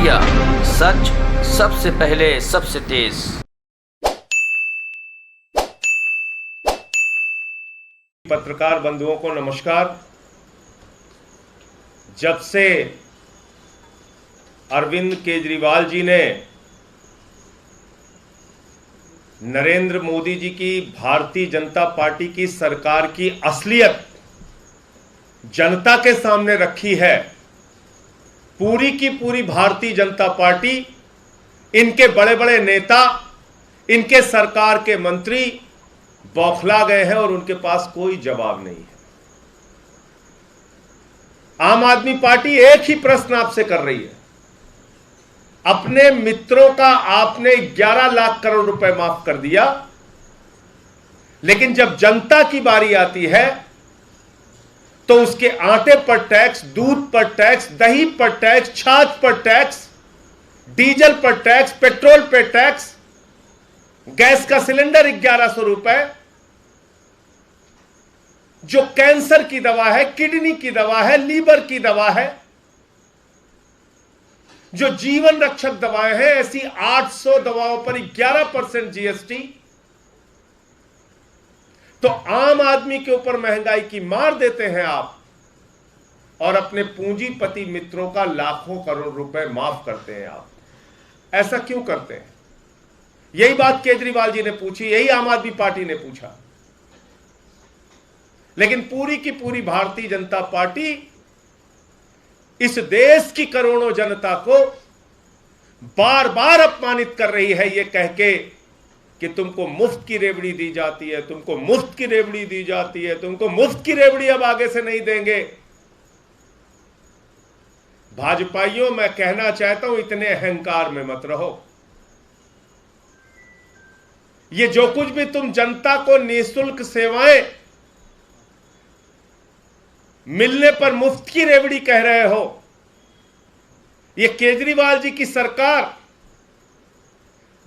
India, सच सबसे पहले सबसे तेज। पत्रकार बंधुओं को नमस्कार। जब से अरविंद केजरीवाल जी ने नरेंद्र मोदी जी की भारतीय जनता पार्टी की सरकार की असलियत जनता के सामने रखी है, पूरी की पूरी भारतीय जनता पार्टी, इनके बड़े बड़े नेता, इनके सरकार के मंत्री बौखला गए हैं और उनके पास कोई जवाब नहीं है। आम आदमी पार्टी एक ही प्रश्न आपसे कर रही है, अपने मित्रों का आपने 11 लाख करोड़ रुपए माफ कर दिया, लेकिन जब जनता की बारी आती है तो उसके आटे पर टैक्स, दूध पर टैक्स, दही पर टैक्स, छाछ पर टैक्स, डीजल पर टैक्स, पेट्रोल पर टैक्स, गैस का सिलेंडर 1100 रुपए, जो कैंसर की दवा है, किडनी की दवा है, लीवर की दवा है, जो जीवन रक्षक दवाएं हैं, ऐसी 800 दवाओं पर 11% जीएसटी। तो आम आदमी के ऊपर महंगाई की मार देते हैं आप और अपने पूंजीपति मित्रों का लाखों करोड़ रुपए माफ करते हैं आप। ऐसा क्यों करते हैं? यही बात केजरीवाल जी ने पूछी, यही आम आदमी पार्टी ने पूछा, लेकिन पूरी की पूरी भारतीय जनता पार्टी इस देश की करोड़ों जनता को बार बार अपमानित कर रही है, ये कह के कि तुमको मुफ्त की रेवड़ी दी जाती है, तुमको मुफ्त की रेवड़ी दी जाती है, तुमको मुफ्त की रेवड़ी अब आगे से नहीं देंगे। भाजपाइयों, मैं कहना चाहता हूं, इतने अहंकार में मत रहो। ये जो कुछ भी तुम जनता को निःशुल्क सेवाएं मिलने पर मुफ्त की रेवड़ी कह रहे हो, ये केजरीवाल जी की सरकार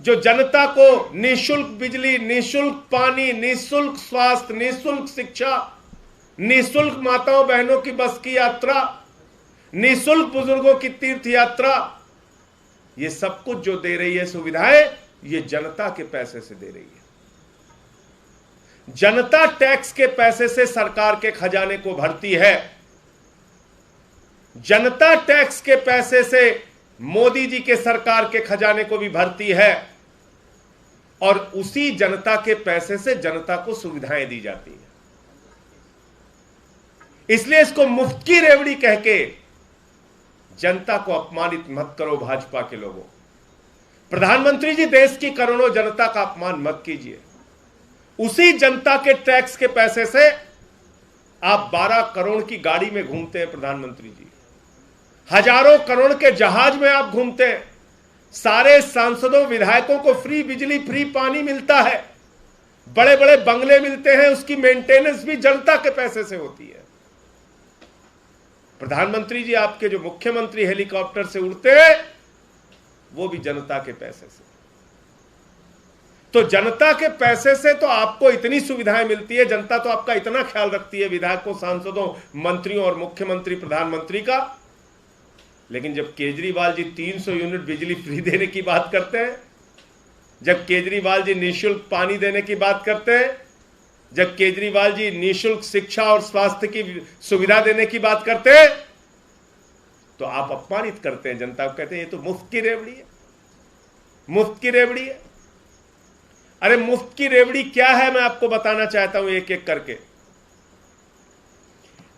जो जनता को निःशुल्क बिजली, निःशुल्क पानी, निःशुल्क स्वास्थ्य, निःशुल्क शिक्षा, निःशुल्क माताओं बहनों की बस की यात्रा, निःशुल्क बुजुर्गों की तीर्थ यात्रा, ये सब कुछ जो दे रही है सुविधाएं, ये जनता के पैसे से दे रही है। जनता टैक्स के पैसे से सरकार के खजाने को भरती है, जनता टैक्स के पैसे से मोदी जी के सरकार के खजाने को भी भरती है, और उसी जनता के पैसे से जनता को सुविधाएं दी जाती है। इसलिए इसको मुफ्त की रेवड़ी कह के जनता को अपमानित मत करो भाजपा के लोगों। प्रधानमंत्री जी, देश की करोड़ों जनता का अपमान मत कीजिए। उसी जनता के टैक्स के पैसे से आप 12 करोड़ की गाड़ी में घूमते हैं प्रधानमंत्री जी, हजारों करोड़ के जहाज में आप घूमते हैं, सारे सांसदों विधायकों को फ्री बिजली, फ्री पानी मिलता है, बड़े बड़े बंगले मिलते हैं, उसकी मेंटेनेंस भी जनता के पैसे से होती है। प्रधानमंत्री जी, आपके जो मुख्यमंत्री हेलीकॉप्टर से उड़ते हैं वो भी जनता के पैसे से। तो जनता के पैसे से तो आपको इतनी सुविधाएं मिलती है, जनता तो आपका इतना ख्याल रखती है, विधायकों, सांसदों, मंत्रियों और मुख्यमंत्री, प्रधानमंत्री का। लेकिन जब केजरीवाल जी 300 यूनिट बिजली फ्री देने की बात करते हैं, जब केजरीवाल जी निःशुल्क पानी देने की बात करते हैं, जब केजरीवाल जी निःशुल्क शिक्षा और स्वास्थ्य की सुविधा देने की बात करते हैं, तो आप अपमानित करते हैं जनता को, कहते हैं ये तो मुफ्त की रेवड़ी है, मुफ्त की रेवड़ी है। अरे मुफ्त की रेवड़ी क्या है, मैं आपको बताना चाहता हूं एक एक करके।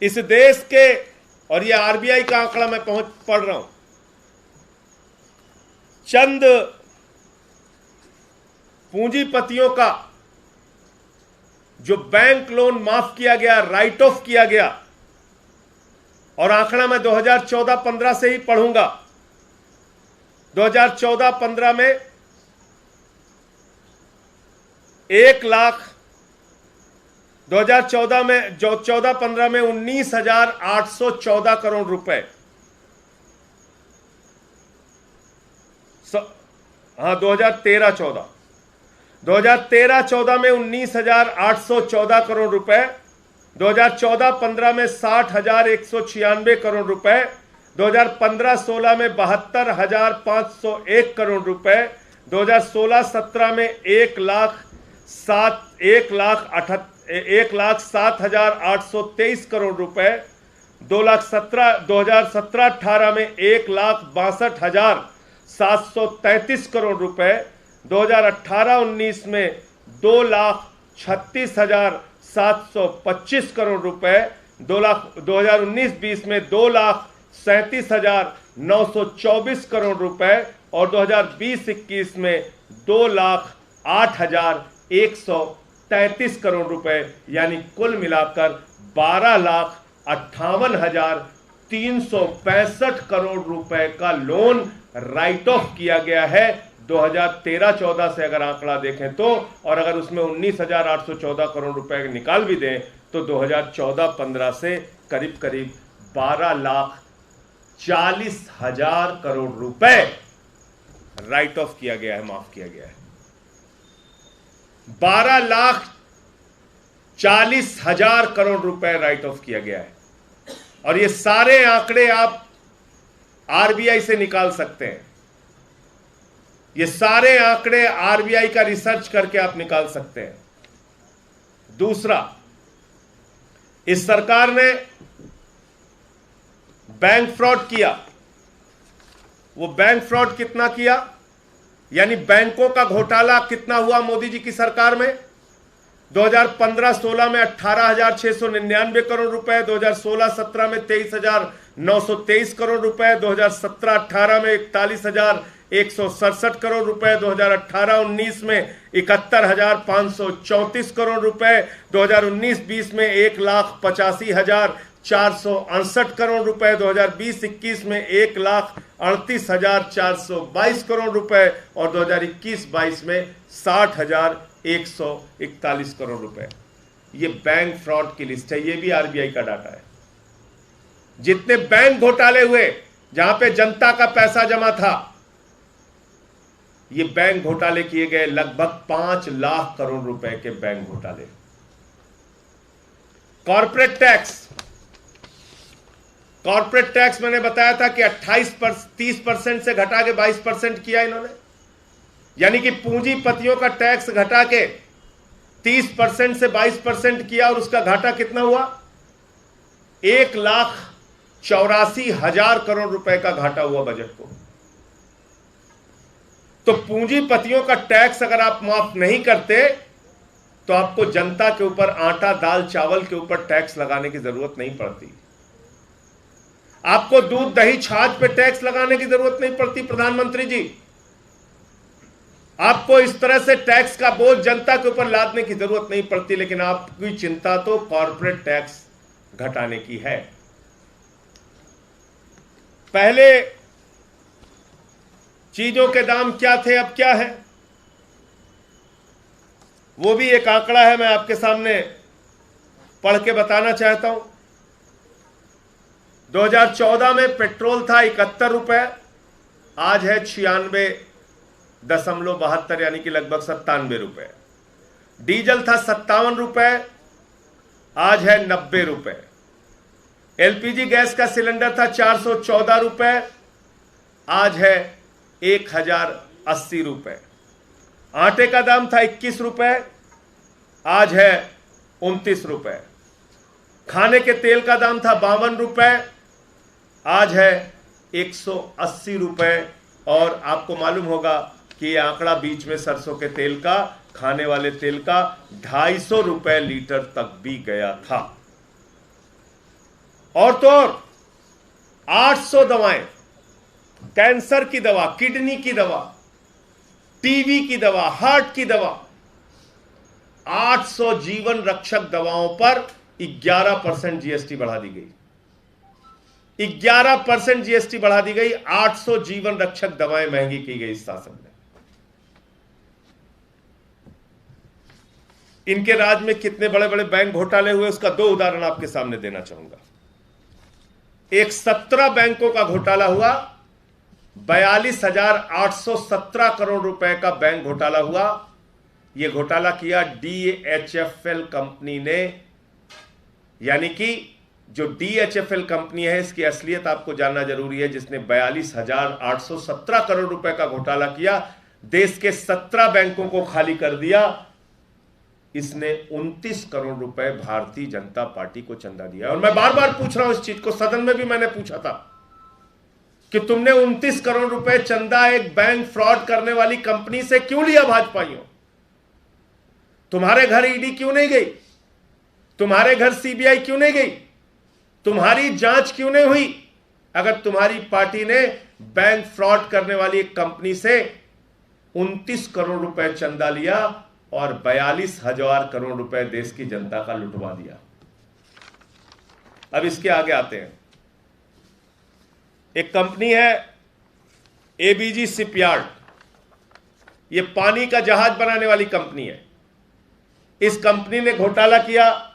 इस देश के, और ये आरबीआई का आंकड़ा मैं पढ़ रहा हूं, चंद पूंजीपतियों का जो बैंक लोन माफ किया गया, राइट ऑफ किया गया, और आंकड़ा मैं 2014-15 से ही पढ़ूंगा। 2014-15 में 1 लाख, 2014 में, जो 14-15 में 19,814 करोड़ रुपए, हाँ 2013-14 2013-14 में 19,814 करोड़ रुपए, 2014-15 में 60,196 करोड़ रुपए, 2015-16 में 72,501 करोड़ रुपए, 2016-17 में 1,07,823 करोड़ रुपए, 2017-18 में 1,62,733 करोड़ रुपए, 2018-19 में 2,36,725 करोड़ रुपए, 2019-20 में 2,37,924 करोड़ रुपए और 2020-21 में 2,08,133 करोड़ रुपए, यानी कुल मिलाकर 12,58,365 करोड़ रुपए का लोन राइट ऑफ किया गया है 2013-14 से अगर आंकड़ा देखें तो, और अगर उसमें 19,814 करोड़ रुपए निकाल भी दें तो 2014-15 से करीब करीब 12,40,000 करोड़ रुपए राइट ऑफ किया गया है, माफ किया गया है। 12,40,000 करोड़ रुपए राइट ऑफ किया गया है। और ये सारे आंकड़े आप आरबीआई से निकाल सकते हैं। ये सारे आंकड़े आरबीआई का रिसर्च करके आप निकाल सकते हैं। दूसरा, इस सरकार ने बैंक फ्रॉड किया। वो बैंक फ्रॉड कितना किया, यानी बैंकों का घोटाला कितना हुआ मोदी जी की सरकार में? 2015-16 में 18,699 करोड़ रुपए, 2016-17 में 23,923 करोड़ रुपए, 2017-18 में 41,167 करोड़ रुपए, 2018-19 में 71,534 करोड़ रुपए, 2019-20 में 1,85,468 करोड़ रुपए, 2020-21 में 1,38,422 करोड़ रुपए और 2021-22 में 60,141 करोड़ रुपए। ये बैंक फ्रॉड की लिस्ट है, ये भी आरबीआई का डाटा है। जितने बैंक घोटाले हुए जहां पे जनता का पैसा जमा था, ये बैंक घोटाले किए गए लगभग 5 लाख करोड़ रुपए के बैंक घोटाले। कॉर्पोरेट टैक्स मैंने बताया था कि 30% से घटा के 22% किया इन्होंने, यानी कि पूंजीपतियों का टैक्स घटा के 30% से 22% किया और उसका घाटा कितना हुआ? 1,84,000 करोड़ रुपए का घाटा हुआ बजट को। तो पूंजीपतियों का टैक्स अगर आप माफ नहीं करते तो आपको जनता के ऊपर आटा दाल चावल के ऊपर टैक्स लगाने की जरूरत नहीं पड़ती। आपको दूध दही छाछ पे टैक्स लगाने की जरूरत नहीं पड़ती प्रधानमंत्री जी। आपको इस तरह से टैक्स का बोझ जनता के ऊपर लादने की जरूरत नहीं पड़ती, लेकिन आपकी चिंता तो कॉर्पोरेट टैक्स घटाने की है। पहले चीजों के दाम क्या थे, अब क्या है, वो भी एक आंकड़ा है, मैं आपके सामने पढ़ के बताना चाहता हूं। 2014 में पेट्रोल था 71 रुपए, आज है 96.72 यानी कि लगभग 97 रुपए। डीजल था 57 रुपए, आज है 90 रुपए। एलपीजी गैस का सिलेंडर था 414 रुपए, आज है 1,080 रुपए। आटे का दाम था 21 रुपए, आज है 29 रुपए। खाने के तेल का दाम था 52 रुपए, आज है 180 रुपए। और आपको मालूम होगा कि यह आंकड़ा बीच में सरसों के तेल का, खाने वाले तेल का 250 रुपए लीटर तक भी गया था। और तो और 800 दवाएं, कैंसर की दवा, किडनी की दवा, टीबी की दवा, हार्ट की दवा, 800 जीवन रक्षक दवाओं पर 11% जीएसटी बढ़ा दी गई। 11% जीएसटी बढ़ा दी गई। 800 जीवन रक्षक दवाएं महंगी की गई इस शासन में। इनके राज में कितने बड़े बड़े बैंक घोटाले हुए, उसका 2 उदाहरण आपके सामने देना चाहूंगा। एक 17 बैंकों का घोटाला हुआ, 42,817 करोड़ रुपए का बैंक घोटाला हुआ। यह घोटाला किया डीएचएफएल कंपनी ने, यानी कि जो DHFL कंपनी है, इसकी असलियत आपको जानना जरूरी है, जिसने 42,817 करोड़ रुपए का घोटाला किया, देश के 17 बैंकों को खाली कर दिया, इसने 29 करोड़ रुपए भारतीय जनता पार्टी को चंदा दिया। और मैं बार बार पूछ रहा हूं इस चीज को, सदन में भी मैंने पूछा था कि तुमने 29 करोड़ रुपए चंदा एक बैंक फ्रॉड करने वाली कंपनी से क्यों लिया भाजपाइयों? तुम्हारे घर ईडी क्यों नहीं गई? तुम्हारे घर सीबीआई क्यों नहीं गई? तुम्हारी जांच क्यों नहीं हुई? अगर तुम्हारी पार्टी ने बैंक फ्रॉड करने वाली एक कंपनी से 29 करोड़ रुपए चंदा लिया और 42,000 करोड़ रुपए देश की जनता का लुटवा दिया। अब इसके आगे आते हैं। एक कंपनी है ABG शिपयार्ड, ये पानी का जहाज बनाने वाली कंपनी है। इस कंपनी ने घोटाला किया,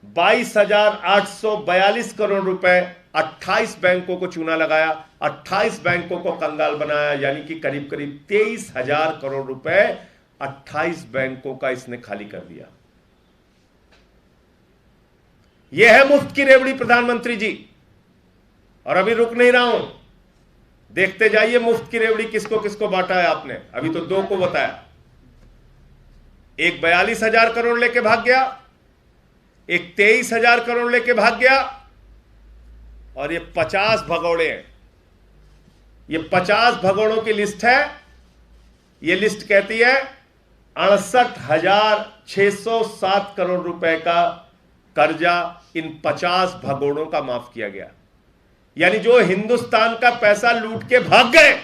22,842 करोड़ रुपए, 28 बैंकों को चूना लगाया, 28 बैंकों को कंगाल बनाया, यानी कि करीब करीब 23,000 करोड़ रुपए 28 बैंकों का इसने खाली कर दिया। यह है मुफ्त की रेवड़ी प्रधानमंत्री जी। और अभी रुक नहीं रहा हूं, देखते जाइए मुफ्त की रेवड़ी किसको किसको बांटा है आपने। अभी तो 2 को बताया, एक 42,000 करोड़ लेके भाग गया, एक 23,000 करोड़ लेके भाग गया, और ये 50 भगौड़े हैं। ये 50 भगौड़ों की लिस्ट है। ये लिस्ट कहती है 68,607 करोड़ रुपए का कर्जा इन 50 भगौड़ों का माफ किया गया। यानी जो हिंदुस्तान का पैसा लूट के भाग गए,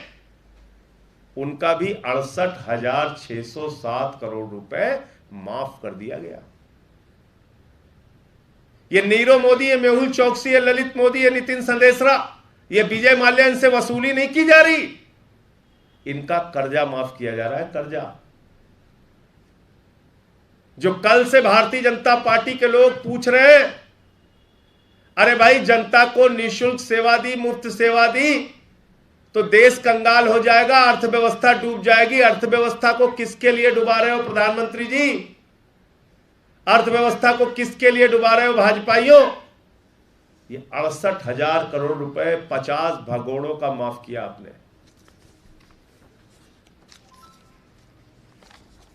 उनका भी 68,607 करोड़ रुपए माफ कर दिया गया। ये नीरव मोदी, ये मेहुल चौकसी, ये ललित मोदी, ये नितिन संदेशरा, ये विजय माल्या, इनसे वसूली नहीं की जा रही, इनका कर्जा माफ किया जा रहा है। कर्जा जो कल से भारतीय जनता पार्टी के लोग पूछ रहे हैं, अरे भाई जनता को निःशुल्क सेवा दी, मुफ्त सेवा दी तो देश कंगाल हो जाएगा, अर्थव्यवस्था डूब जाएगी। अर्थव्यवस्था को किसके लिए डुबा रहे हो प्रधानमंत्री जी? अर्थव्यवस्था को किसके लिए डुबा रहे हो भाजपाइयों? ये 68,000 करोड़ रुपए 50 भगोड़ों का माफ किया आपने।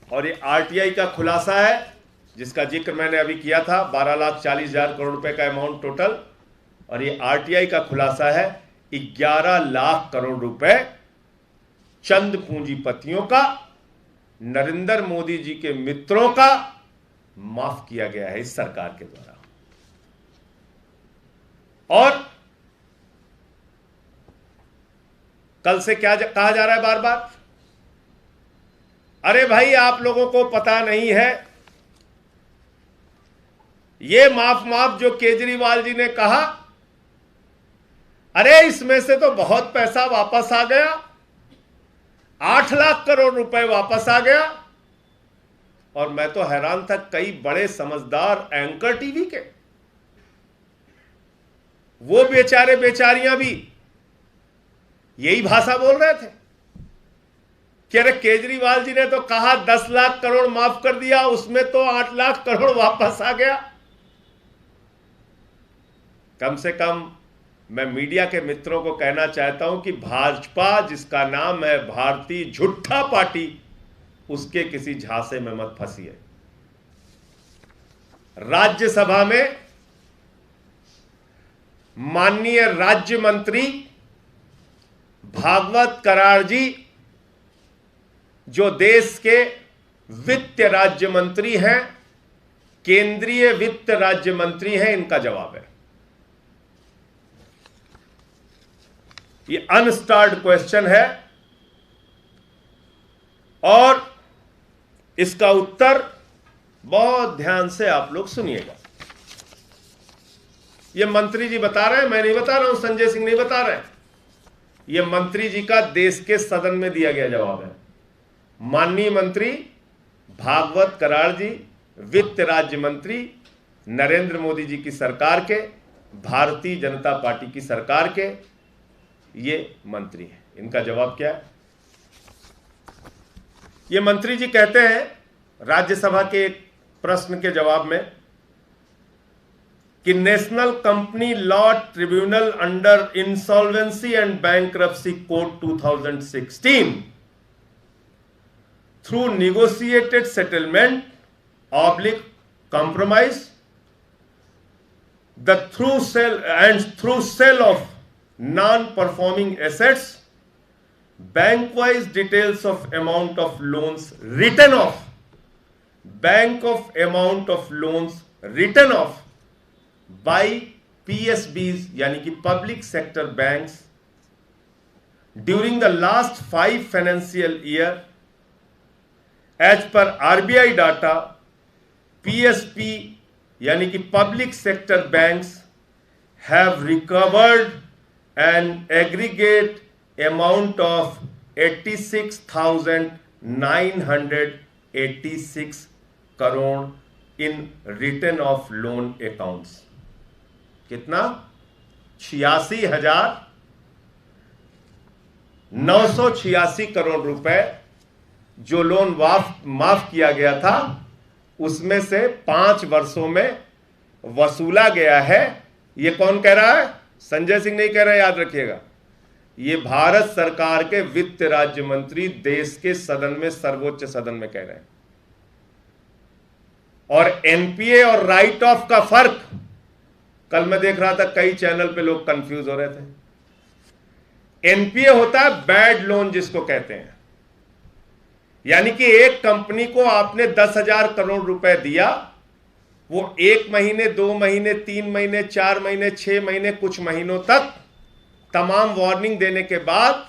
और ये RTI का खुलासा है, जिसका जिक्र मैंने अभी किया था, 12,40,000 करोड़ रुपए का अमाउंट टोटल। और ये RTI का खुलासा है 11 लाख करोड़ रुपए चंद पूंजीपतियों का, नरेंद्र मोदी जी के मित्रों का माफ किया गया है इस सरकार के द्वारा। और कल से क्या कहा जा रहा है बार बार, अरे भाई आप लोगों को पता नहीं है, ये माफ जो केजरीवाल जी ने कहा, अरे इसमें से तो बहुत पैसा वापस आ गया, 8 लाख करोड़ रुपए वापस आ गया। और मैं तो हैरान था, कई बड़े समझदार एंकर टीवी के वो बेचारे बेचारियां भी यही भाषा बोल रहे थे कि अरे केजरीवाल जी ने तो कहा 10 लाख करोड़ माफ कर दिया, उसमें तो 8 लाख करोड़ वापस आ गया। कम से कम मैं मीडिया के मित्रों को कहना चाहता हूं कि भाजपा, जिसका नाम है भारतीय झूठा पार्टी, उसके किसी झांसे में मत फंसिए। राज्यसभा में माननीय राज्य मंत्री भागवत कराड़ जी, जो देश के वित्त राज्य मंत्री हैं, केंद्रीय वित्त राज्य मंत्री हैं, इनका जवाब है। ये अनस्टार्ड क्वेश्चन है और इसका उत्तर बहुत ध्यान से आप लोग सुनिएगा। ये मंत्री जी बता रहे हैं, मैं नहीं बता रहा हूं, संजय सिंह नहीं बता रहे हैं। ये मंत्री जी का देश के सदन में दिया गया जवाब है। माननीय मंत्री भागवत कराड़ जी, वित्त राज्य मंत्री, नरेंद्र मोदी जी की सरकार के, भारतीय जनता पार्टी की सरकार के ये मंत्री हैं। इनका जवाब क्या है? ये मंत्री जी कहते हैं राज्यसभा के एक प्रश्न के जवाब में कि national company law tribunal under insolvency and bankruptcy code 2016 through negotiated settlement oblique compromise through sale of non-performing assets, bank-wise details of amount of loans written off, by PSBs यानी कि public sector banks during the last 5 financial year as per RBI data. PSP यानी कि public sector banks have recovered an aggregate amount of 86,986 crore in return of loan accounts. कितना? 86,986 करोड़ रुपए जो loan माफ किया गया था, उसमें से 5 वर्षों में वसूला गया है। ये कौन कह रहा है? संजय सिंह नहीं कह रहा है, याद रखिएगा। ये भारत सरकार के वित्त राज्य मंत्री देश के सदन में, सर्वोच्च सदन में कह रहे हैं। और एनपीए और राइट ऑफ का फर्क, कल मैं देख रहा था कई चैनल पे लोग कंफ्यूज हो रहे थे। एनपीए होता है बैड लोन जिसको कहते हैं, यानी कि एक कंपनी को आपने 10,000 करोड़ रुपए दिया, वो 1 महीने, 2 महीने, 3 महीने, 4 महीने, 6 महीने, कुछ महीनों तक तमाम वार्निंग देने के बाद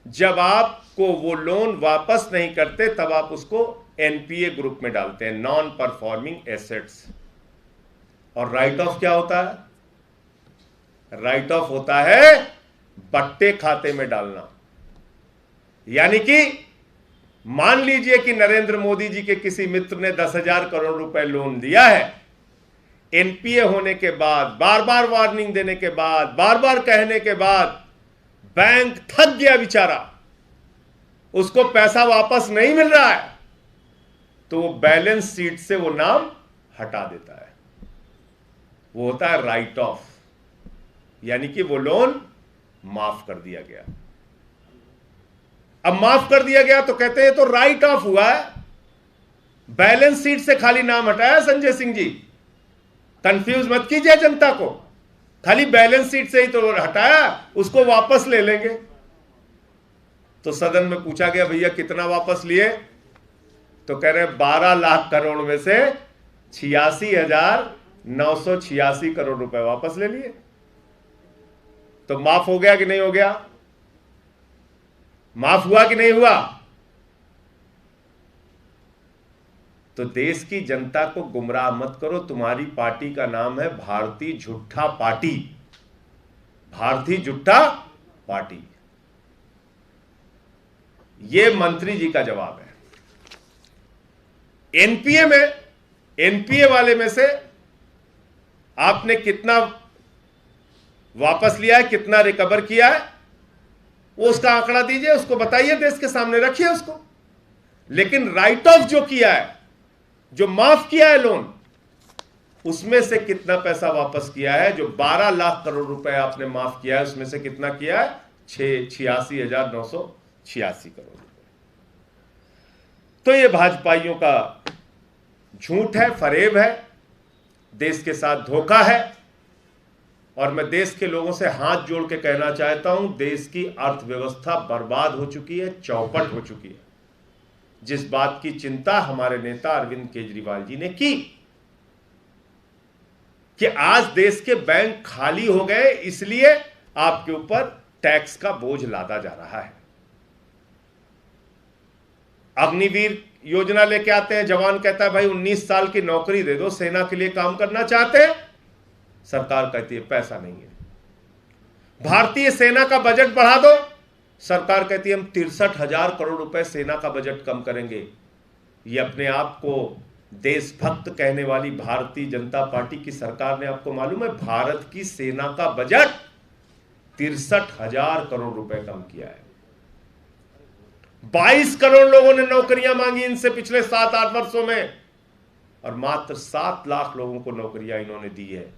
जब आपको वो लोन वापस नहीं करते, तब आप उसको एनपीए ग्रुप में डालते हैं, नॉन परफॉर्मिंग एसेट्स। और राइट ऑफ क्या होता है? राइट ऑफ होता है बट्टे खाते में डालना। यानी कि मान लीजिए कि नरेंद्र मोदी जी के किसी मित्र ने 10,000 करोड़ रुपए लोन दिया है, एनपीए होने के बाद, बार बार वार्निंग देने के बाद, बार बार कहने के बाद बैंक थक गया बेचारा, उसको पैसा वापस नहीं मिल रहा है, तो वो बैलेंस शीट से वो नाम हटा देता है। वो होता है राइट ऑफ, यानी कि वो लोन माफ कर दिया गया। अब माफ कर दिया गया तो कहते हैं तो राइट ऑफ हुआ है, बैलेंस शीट से खाली नाम हटाया। संजय सिंह जी, कंफ्यूज मत कीजिए जनता को, खाली बैलेंस शीट से ही तो हटाया, उसको वापस ले लेंगे। तो सदन में पूछा गया, भैया कितना वापस लिए? तो कह रहे 12 लाख करोड़ में से 86,986 करोड़ रुपए वापस ले लिए। तो माफ हो गया कि नहीं हो गया? माफ हुआ कि नहीं हुआ? तो देश की जनता को गुमराह मत करो। तुम्हारी पार्टी का नाम है भारतीय झूठा पार्टी, भारतीय झूठा पार्टी। यह मंत्री जी का जवाब है। एनपीए में, एनपीए वाले में से आपने कितना वापस लिया है, कितना रिकवर किया है, वो उसका आंकड़ा दीजिए, उसको बताइए, देश के सामने रखिए उसको। लेकिन राइट ऑफ जो किया है, जो माफ किया है लोन, उसमें से कितना पैसा वापस किया है? जो 12 लाख करोड़ रुपए आपने माफ किया है, उसमें से कितना किया है? 86,986 करोड़ रुपए। तो ये भाजपाइयों का झूठ है, फरेब है, देश के साथ धोखा है। और मैं देश के लोगों से हाथ जोड़ के कहना चाहता हूं, देश की अर्थव्यवस्था बर्बाद हो चुकी है, चौपट हो चुकी है। जिस बात की चिंता हमारे नेता अरविंद केजरीवाल जी ने की कि आज देश के बैंक खाली हो गए, इसलिए आपके ऊपर टैक्स का बोझ लादा जा रहा है। अग्निवीर योजना लेके आते हैं, जवान कहता है भाई 19 साल की नौकरी दे दो, सेना के लिए काम करना चाहते हैं, सरकार कहती है पैसा नहीं है। भारतीय सेना का बजट बढ़ा दो, सरकार कहती है हम 63,000 करोड़ रुपए सेना का बजट कम करेंगे। ये अपने आप को देशभक्त कहने वाली भारतीय जनता पार्टी की सरकार ने, आपको मालूम है, भारत की सेना का बजट 63,000 करोड़ रुपए कम किया है। 22 करोड़ लोगों ने नौकरियां मांगी इनसे पिछले 7-8 वर्षों में, और मात्र 7 लाख लोगों को नौकरियां इन्होंने दी है।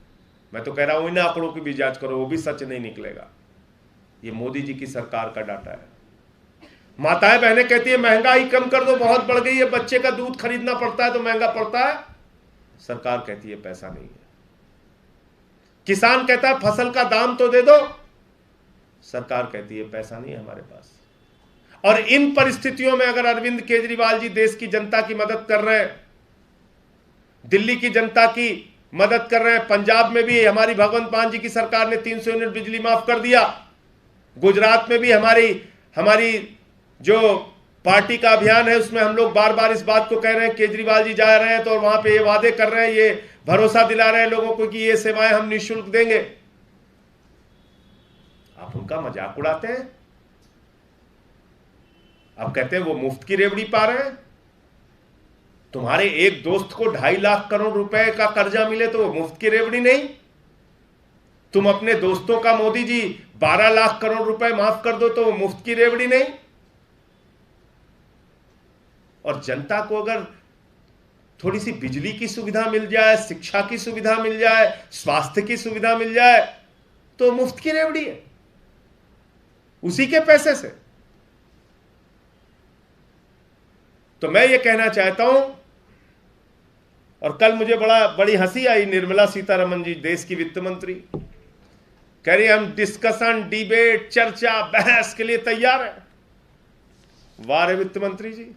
मैं तो कह रहा हूं इन आंकड़ों की भी जांच करो, वो भी सच नहीं निकलेगा। ये मोदी जी की सरकार का डाटा है। माताएं बहनें कहती है महंगाई कम कर दो, बहुत बढ़ गई है, बच्चे का दूध खरीदना पड़ता है तो महंगा पड़ता है। सरकार कहती है पैसा नहीं है। किसान कहता है फसल का दाम तो दे दो, सरकार कहती है पैसा नहीं है हमारे पास। और इन परिस्थितियों में अगर अरविंद केजरीवाल जी देश की जनता की मदद कर रहे हैं, दिल्ली की जनता की मदद कर रहे हैं, पंजाब में भी हमारी भगवंत मान जी की सरकार ने 300 यूनिट बिजली माफ कर दिया, गुजरात में भी हमारी जो पार्टी का अभियान है उसमें हम लोग बार बार इस बात को कह रहे हैं, केजरीवाल जी जा रहे हैं तो वहां पे ये वादे कर रहे हैं, ये भरोसा दिला रहे हैं लोगों को कि ये सेवाएं हम निःशुल्क देंगे। आप उनका मजाक उड़ाते हैं। आप कहते हैं वो मुफ्त की रेवड़ी पा रहे हैं। तुम्हारे एक दोस्त को 2.5 लाख करोड़ रुपए का कर्जा मिले तो वो मुफ्त की रेवड़ी नहीं। तुम अपने दोस्तों का मोदी जी 12 लाख करोड़ रुपए माफ कर दो तो वो मुफ्त की रेवड़ी नहीं। और जनता को अगर थोड़ी सी बिजली की सुविधा मिल जाए, शिक्षा की सुविधा मिल जाए, स्वास्थ्य की सुविधा मिल जाए तो मुफ्त की रेवड़ी है, उसी के पैसे से। तो मैं ये कहना चाहता हूं, और कल मुझे बड़ी हंसी आई, निर्मला सीतारमण जी देश की वित्त मंत्री कह रही हम डिस्कशन, डिबेट, चर्चा, बहस के लिए तैयार है। वाह रे वित्त मंत्री जी,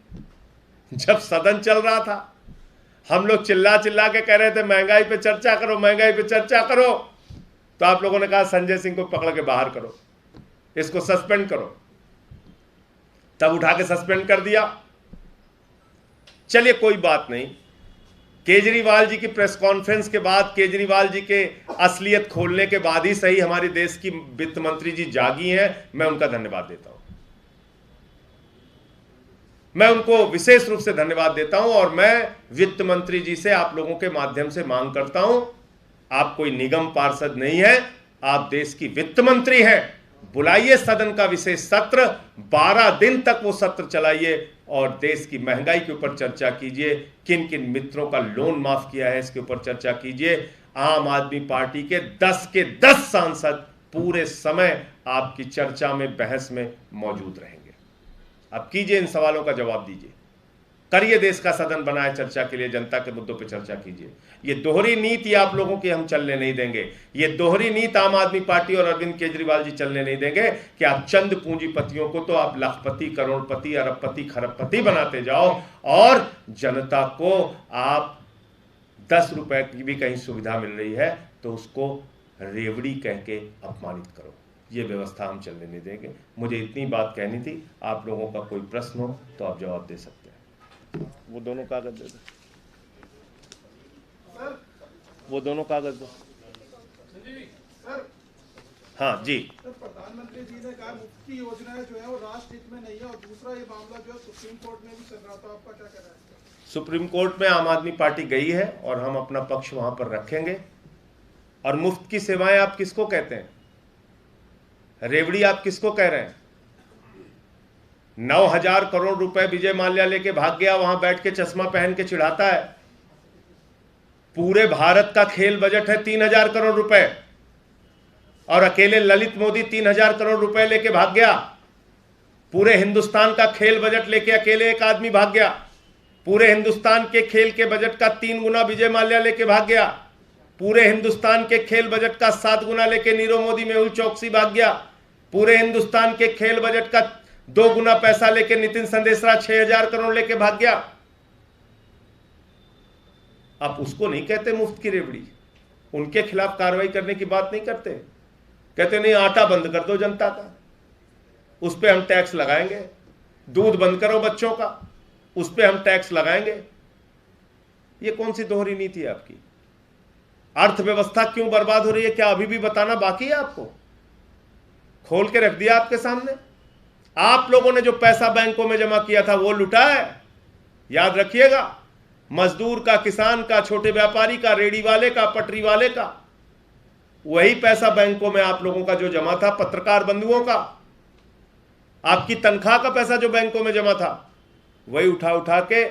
जब सदन चल रहा था हम लोग चिल्ला चिल्ला के कह रहे थे महंगाई पे चर्चा करो, महंगाई पे चर्चा करो, तो आप लोगों ने कहा संजय सिंह को पकड़ के बाहर करो, इसको सस्पेंड करो। तब उठा के सस्पेंड कर दिया। चलिए कोई बात नहीं, केजरीवाल जी की प्रेस कॉन्फ्रेंस के बाद, केजरीवाल जी के असलियत खोलने के बाद ही सही हमारे देश की वित्त मंत्री जी जागी हैं, मैं उनका धन्यवाद देता हूं। मैं उनको विशेष रूप से धन्यवाद देता हूं। और मैं वित्त मंत्री जी से आप लोगों के माध्यम से मांग करता हूं, आप कोई निगम पार्षद नहीं है, आप देश की वित्त मंत्री हैं। बुलाइए सदन का विशेष सत्र, 12 दिन तक वो सत्र चलाइए और देश की महंगाई के ऊपर चर्चा कीजिए, किन किन मित्रों का लोन माफ किया है इसके ऊपर चर्चा कीजिए। आम आदमी पार्टी के 10 के 10 सांसद पूरे समय आपकी चर्चा में, बहस में मौजूद रहेंगे। आप कीजिए, इन सवालों का जवाब दीजिए, करिए, देश का सदन बनाए चर्चा के लिए, जनता के मुद्दों पर चर्चा कीजिए। ये दोहरी नीति आप लोगों की हम चलने नहीं देंगे। ये दोहरी नीति आम आदमी पार्टी और अरविंद केजरीवाल जी चलने नहीं देंगे कि आप चंद पूंजीपतियों को तो आप लाखपति, करोड़पति, अरबपति, खरबपति बनाते जाओ और जनता को आप 10 रुपए की भी कहीं सुविधा मिल रही है तो उसको रेवड़ी कह के अपमानित करो। ये व्यवस्था हम चलने नहीं देंगे। मुझे इतनी बात कहनी थी। आप लोगों का कोई प्रश्न हो तो आप जवाब दे सकते हैं। वो दोनों कागज दे दो, वो दोनों कागज दो। हाँ जी। प्रधानमंत्री जी ने कहा मुफ्त की योजनाएं जो है वो राष्ट्र हित में नहीं है, और दूसरा ये मामला जो है सुप्रीम कोर्ट में भी चल रहा था, आपका क्या कहना है? सुप्रीम कोर्ट में आम आदमी पार्टी गई है और हम अपना पक्ष वहां पर रखेंगे। और मुफ्त की सेवाएं आप किसको कहते हैं? रेवड़ी आप किसको कह रहे हैं? 9,000 करोड़ रुपए विजय माल्या लेके भाग गया, वहां बैठ के चश्मा पहन के चिढ़ाता है। पूरे भारत का खेल बजट है 3,000 करोड़ रुपए और अकेले ललित मोदी 3,000 करोड़ रुपए लेके भाग गया। पूरे हिंदुस्तान का खेल बजट लेके अकेले एक आदमी भाग गया। पूरे हिंदुस्तान के खेल के बजट का 3 गुना विजय माल्या लेके भाग गया। पूरे हिंदुस्तान के खेल बजट का 7 गुना लेके नीरव मोदी, मेहुल चौकसी भाग गया। पूरे हिंदुस्तान के खेल बजट का 2 गुना पैसा लेके नितिन संदेशरा 6,000 करोड़ लेके भाग गया। आप उसको नहीं कहते मुफ्त की रेवड़ी, उनके खिलाफ कार्रवाई करने की बात नहीं करते। कहते नहीं आटा बंद कर दो जनता का, उस पर हम टैक्स लगाएंगे। दूध बंद करो बच्चों का, उस पर हम टैक्स लगाएंगे। ये कौन सी दोहरी नीति है आपकी? अर्थव्यवस्था क्यों बर्बाद हो रही है, क्या अभी भी बताना बाकी है आपको? खोल के रख दिया आपके सामने। आप लोगों ने जो पैसा बैंकों में जमा किया था वो लुटा है, याद रखिएगा। मजदूर का, किसान का, छोटे व्यापारी का, रेडी वाले का, पटरी वाले का, वही पैसा बैंकों में आप लोगों का जो जमा था, पत्रकार बंधुओं का, आपकी तनख्वाह का पैसा जो बैंकों में जमा था, वही उठा उठा के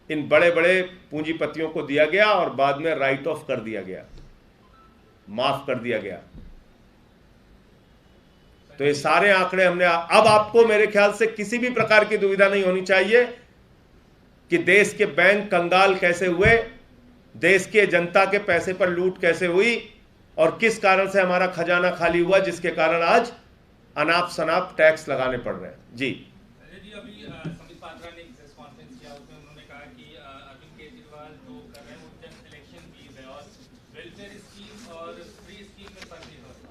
इन बड़े बड़े पूंजीपतियों को दिया गया और बाद में राइट ऑफ कर दिया गया। माफ कर दिया गया। तो ये सारे आंकड़े हमने, अब आपको मेरे ख्याल से किसी भी प्रकार की दुविधा नहीं होनी चाहिए कि देश के बैंक कंगाल कैसे हुए, देश के जनता के पैसे पर लूट कैसे हुई और किस कारण से हमारा खजाना खाली हुआ, जिसके कारण आज अनाप शनाप टैक्स लगाने पड़ रहे हैं। जी अभी संबित पात्रा ने प्रेस कॉन्फ्रेंस किया, उसमें उन्होंने कहा कि अरविंद केजरीवाल जो कर रहे हैं वो जस्ट इलेक्शन फीस है और वेलफेयर स्कीम और फ्री स्कीम में फर्क नहीं होता।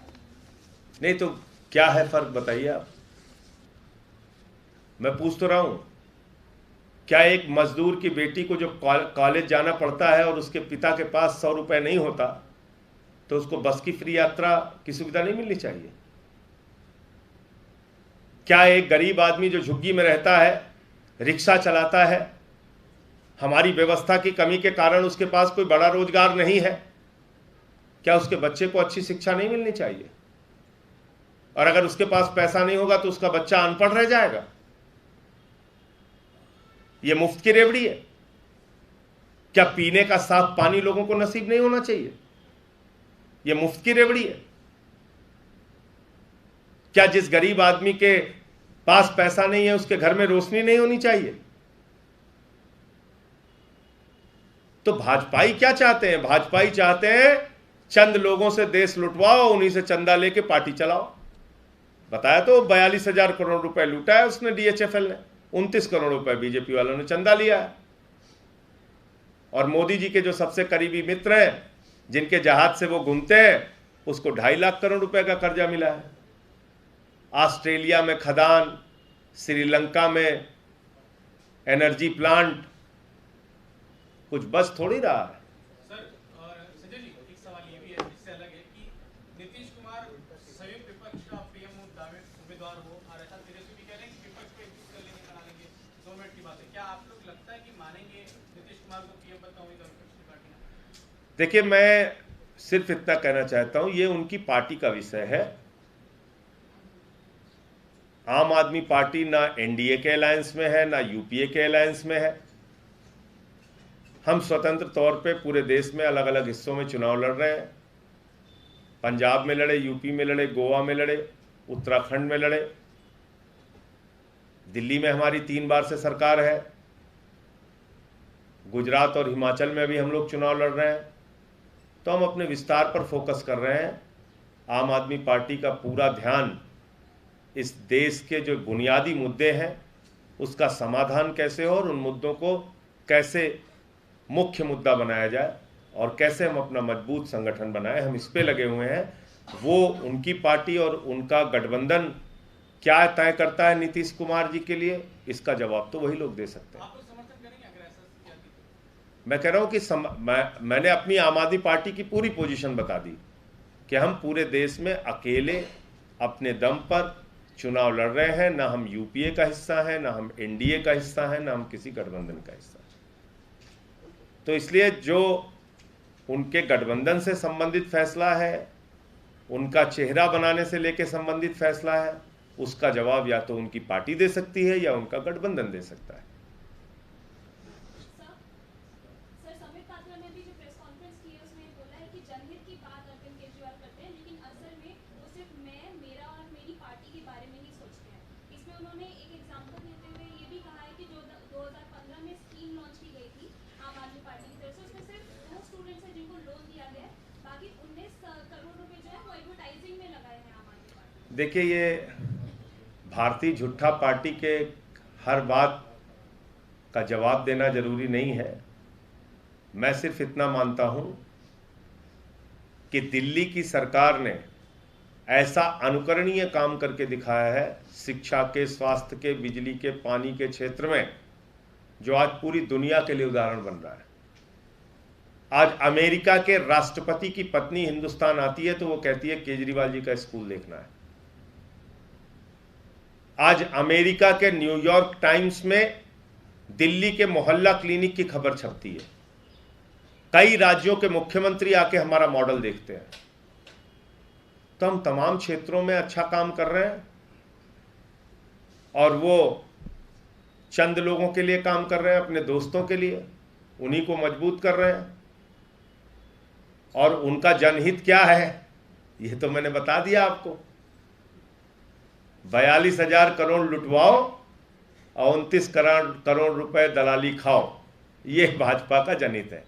नहीं तो क्या है फर्क बताइए आप। मैं पूछ तो रहा हूं, क्या एक मजदूर की बेटी को जो कॉलेज जाना पड़ता है और उसके पिता के पास 100 रुपए नहीं होता तो उसको बस की फ्री यात्रा की सुविधा नहीं मिलनी चाहिए? क्या एक गरीब आदमी जो झुग्गी में रहता है, रिक्शा चलाता है, हमारी व्यवस्था की कमी के कारण उसके पास कोई बड़ा रोजगार नहीं है, क्या उसके बच्चे को अच्छी शिक्षा नहीं मिलनी चाहिए? और अगर उसके पास पैसा नहीं होगा तो उसका बच्चा अनपढ़ रह जाएगा? यह मुफ्त की रेवड़ी है? क्या पीने का साफ पानी लोगों को नसीब नहीं होना चाहिए? यह मुफ्त की रेवड़ी है? क्या जिस गरीब आदमी के पास पैसा नहीं है उसके घर में रोशनी नहीं होनी चाहिए? तो भाजपाई क्या चाहते हैं? भाजपाई चाहते हैं चंद लोगों से देश लुटवाओ, उन्हीं से चंदा लेके पार्टी चलाओ। बताया तो 42,000 करोड़ रुपए लूटा है उसने, डीएचएफएल ने 29 करोड़ रुपए बीजेपी वालों ने चंदा लिया है। और मोदी जी के जो सबसे करीबी मित्र हैं, जिनके जहाज से वो घूमते हैं, उसको 2.5 लाख करोड़ रुपए का कर्जा मिला है। ऑस्ट्रेलिया में खदान, श्रीलंका में एनर्जी प्लांट, कुछ बच थोड़ी रहा है। सर और संजय जी, एक सवाल ये भी है जिससे अलग है कि नीतीश कुमार संयुक्त विपक्ष का पीएम उम्मीदवार हो और ऐसा तेजस्वी भी कह रहे हैं कि विपक्ष को एकजुट कर लेंगे, बना लेंगे। 2 मिनट की बात है, क्या आप लोग लगता है कि मानेंगे नीतीश कुमार को पीएम बनता उम्मीदवार विपक्ष की पार्टी? देखिए, मैं सिर्फ इतना कहना चाहता हूं, ये उनकी पार्टी का विषय है। आम आदमी पार्टी ना एनडीए के अलायंस में है, ना यूपीए के अलायंस में है। हम स्वतंत्र तौर पे पूरे देश में अलग अलग हिस्सों में चुनाव लड़ रहे हैं। पंजाब में लड़े, यूपी में लड़े, गोवा में लड़े, उत्तराखंड में लड़े, दिल्ली में हमारी 3 बार से सरकार है, गुजरात और हिमाचल में भी हम लोग चुनाव लड़ रहे हैं। तो हम अपने विस्तार पर फोकस कर रहे हैं। आम आदमी पार्टी का पूरा ध्यान इस देश के जो बुनियादी मुद्दे हैं उसका समाधान कैसे हो और उन मुद्दों को कैसे मुख्य मुद्दा बनाया जाए और कैसे हम अपना मजबूत संगठन बनाएं, हम इस पे लगे हुए हैं। वो उनकी पार्टी और उनका गठबंधन क्या तय करता है नीतीश कुमार जी के लिए, इसका जवाब तो वही लोग दे सकते हैं। आप लोग समर्थन करेंगे अगर ऐसा किया तो? मैं कह रहा हूं कि मैंने अपनी आम आदमी पार्टी की पूरी पोजीशन बता दी कि हम पूरे देश में अकेले अपने दम पर चुनाव लड़ रहे हैं। ना हम यूपीए का हिस्सा हैं, ना हम एनडीए का हिस्सा हैं, ना हम किसी गठबंधन का हिस्सा हैं। तो इसलिए जो उनके गठबंधन से संबंधित फैसला है, उनका चेहरा बनाने से लेकर संबंधित फैसला है, उसका जवाब या तो उनकी पार्टी दे सकती है या उनका गठबंधन दे सकता है। सर, संबित पात्रा ने भी जो प्रेस कॉन्फ्रेंस की है उसमें बोला है कि जनहित की बात अरविंद केजरीवाल करते हैं, लेकिन असल में वो सिर्फ मैं, मेरा और मेरी पार्टी के बारे में ही सोचते हैं। इसमें उन्होंने एक एग्जांपल देते हुए ये भी कहा है कि जो 2015 में स्कीम लॉन्च की गई थी आम आदमी पार्टी की तरफ से, उसमें सिर्फ 2 स्टूडेंट्स हैं जिनको लोन दिया गया है, बाकी 19 करोड़ रुपए जो है वो एडवर्टाइजिंग में लगाए हैं आम आदमी पार्टी। देखिए, ये भारतीय झूठा पार्टी के हर बात का जवाब देना जरूरी नहीं है। मैं सिर्फ इतना मानता हूं कि दिल्ली की सरकार ने ऐसा अनुकरणीय काम करके दिखाया है शिक्षा के, स्वास्थ्य के, बिजली के, पानी के क्षेत्र में, जो आज पूरी दुनिया के लिए उदाहरण बन रहा है। आज अमेरिका के राष्ट्रपति की पत्नी हिंदुस्तान आती है तो वो कहती है केजरीवाल जी का स्कूल देखना है। आज अमेरिका के न्यूयॉर्क टाइम्स में दिल्ली के मोहल्ला क्लिनिक की खबर छपती है। कई राज्यों के मुख्यमंत्री आके हमारा मॉडल देखते हैं। तो हम तमाम क्षेत्रों में अच्छा काम कर रहे हैं और वो चंद लोगों के लिए काम कर रहे हैं, अपने दोस्तों के लिए, उन्हीं को मजबूत कर रहे हैं। और उनका जनहित क्या है ये तो मैंने बता दिया आपको। 42,000 करोड़ लुटवाओ और 29 करोड़ रुपए दलाली खाओ, ये भाजपा का जनहित है।